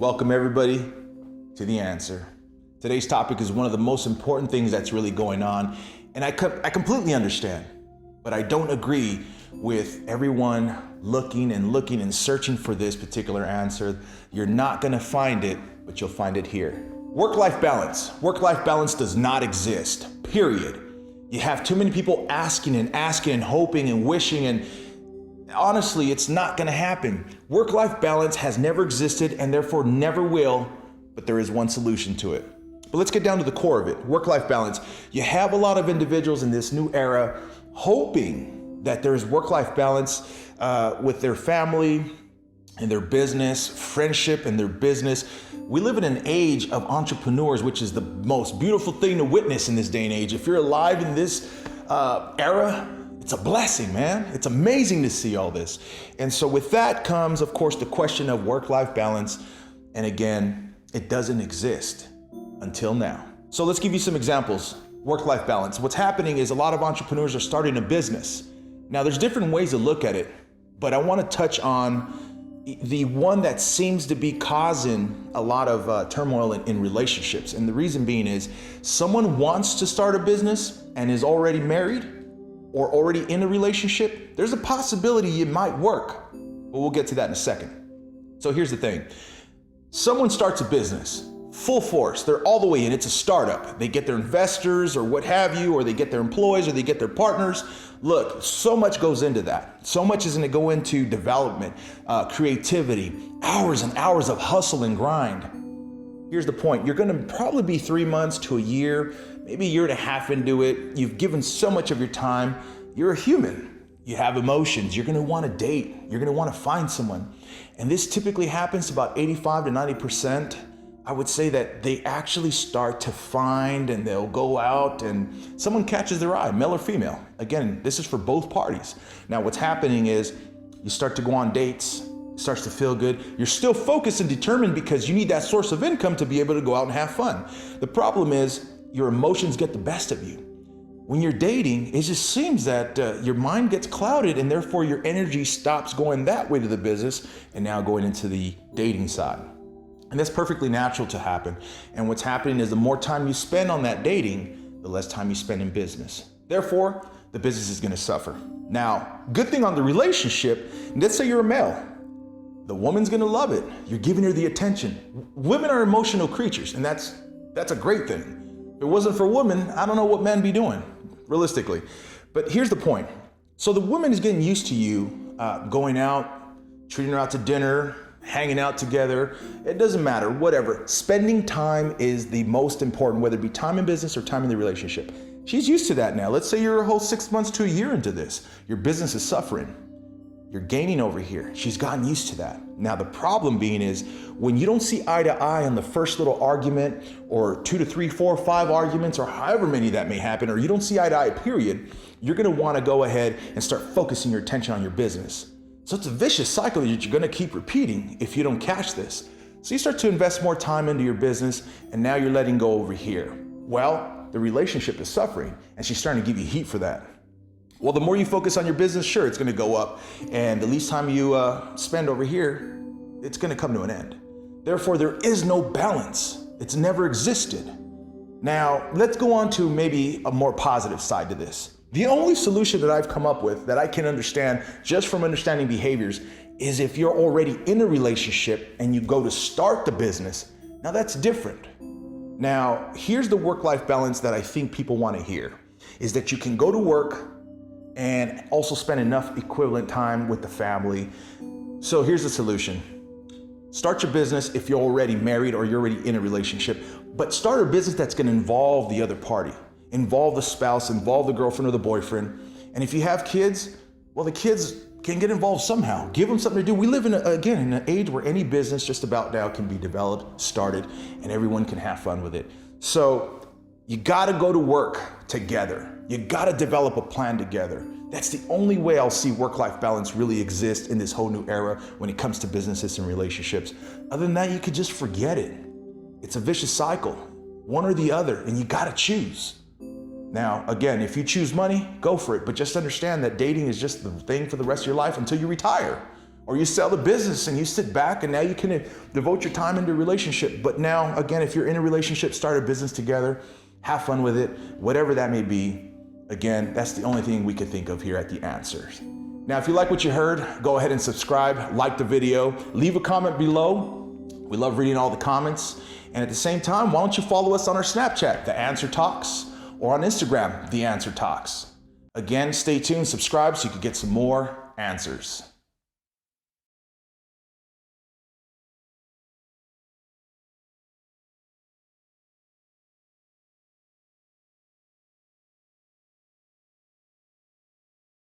Welcome everybody to The Answer. Today's topic is one of the most important things that's really going on, and I completely understand, but I don't agree with everyone looking and searching for this particular answer. You're not gonna find it, but you'll find it here. Work-life balance. Work-life balance does not exist, period. You have too many people asking and hoping and wishing, and honestly, it's not gonna happen. Work-life balance has never existed and therefore never will, but there is one solution to it. But let's get down to the core of it. Work-life balance. You have a lot of individuals in this new era hoping that there's work-life balance with their family and their business, friendship and their business. We live in an age of entrepreneurs, which is the most beautiful thing to witness in this day and age. If you're alive in this era, it's a blessing, man. It's amazing to see all this. And so with that comes, of course, the question of work-life balance. And again, it doesn't exist until now. So let's give you some examples. Work-life balance. What's happening is a lot of entrepreneurs are starting a business. Now, there's different ways to look at it, but I want to touch on the one that seems to be causing a lot of turmoil in relationships. And the reason being is someone wants to start a business and is already married or already in a relationship. There's a possibility it might work, but we'll get to that in a second. So here's the thing. Someone starts a business, full force, they're all the way in, it's a startup. They get their investors or what have you, or they get their employees or they get their partners. Look, so much goes into that. So much is gonna go into development, creativity, hours and hours of hustle and grind. Here's the point. You're gonna probably be 3 months to a year, maybe a year and a half into it. You've given so much of your time. You're a human. You have emotions. You're gonna wanna date. You're gonna wanna find someone. And this typically happens to about 85 to 90%. I would say that they actually start to find and they'll go out and someone catches their eye, male or female. Again, this is for both parties. Now what's happening is you start to go on dates, it starts to feel good. You're still focused and determined because you need that source of income to be able to go out and have fun. The problem is your emotions get the best of you. When you're dating, it just seems that your mind gets clouded and therefore your energy stops going that way to the business and now going into the dating side. And that's perfectly natural to happen. And what's happening is the more time you spend on that dating, the less time you spend in business. Therefore, the business is gonna suffer. Now, good thing on the relationship, let's say you're a male. The woman's gonna love it. You're giving her the attention. Women are emotional creatures, and that's a great thing. If it wasn't for women, I don't know what men be doing, realistically. But here's the point. So the woman is getting used to you going out, treating her out to dinner, hanging out together. It doesn't matter, whatever. Spending time is the most important, whether it be time in business or time in the relationship. She's used to that now. Let's say you're a whole 6 months to a year into this. Your business is suffering. You're gaining over here. She's gotten used to that. Now the problem being is when you don't see eye to eye on the first little argument or 2 to 3, 4, 5 arguments or however many that may happen, or you don't see eye to eye period, you're gonna wanna go ahead and start focusing your attention on your business. So it's a vicious cycle that you're gonna keep repeating if you don't catch this. So you start to invest more time into your business and now you're letting go over here. Well, the relationship is suffering and she's starting to give you heat for that. Well, the more you focus on your business, sure, it's gonna go up. And the least time you spend over here, it's gonna come to an end. Therefore, there is no balance. It's never existed. Now, let's go on to maybe a more positive side to this. The only solution that I've come up with that I can understand just from understanding behaviors is if you're already in a relationship and you go to start the business. Now that's different. Now, here's the work-life balance that I think people want to hear, is that you can go to work and also spend enough equivalent time with the family. So here's the solution. Start your business if you're already married or you're already in a relationship, but start a business that's going to involve the other party. Involve the spouse, involve the girlfriend or the boyfriend. And if you have kids, well, the kids can get involved somehow. Give them something to do. We live in an age where any business just about now can be developed, started, and everyone can have fun with it. So you gotta go to work together. You gotta develop a plan together. That's the only way I'll see work-life balance really exist in this whole new era when it comes to businesses and relationships. Other than that, you could just forget it. It's a vicious cycle, one or the other, and you gotta choose. Now, again, if you choose money, go for it. But just understand that dating is just the thing for the rest of your life until you retire. Or you sell the business and you sit back and now you can devote your time into a relationship. But now, again, if you're in a relationship, start a business together, have fun with it, whatever that may be. Again, that's the only thing we could think of here at The Answers. Now, if you like what you heard, go ahead and subscribe, like the video, leave a comment below. We love reading all the comments. And at the same time, why don't you follow us on our Snapchat, The Answer Talks, or on Instagram, The Answer Talks. Again, stay tuned, subscribe so you can get some more answers.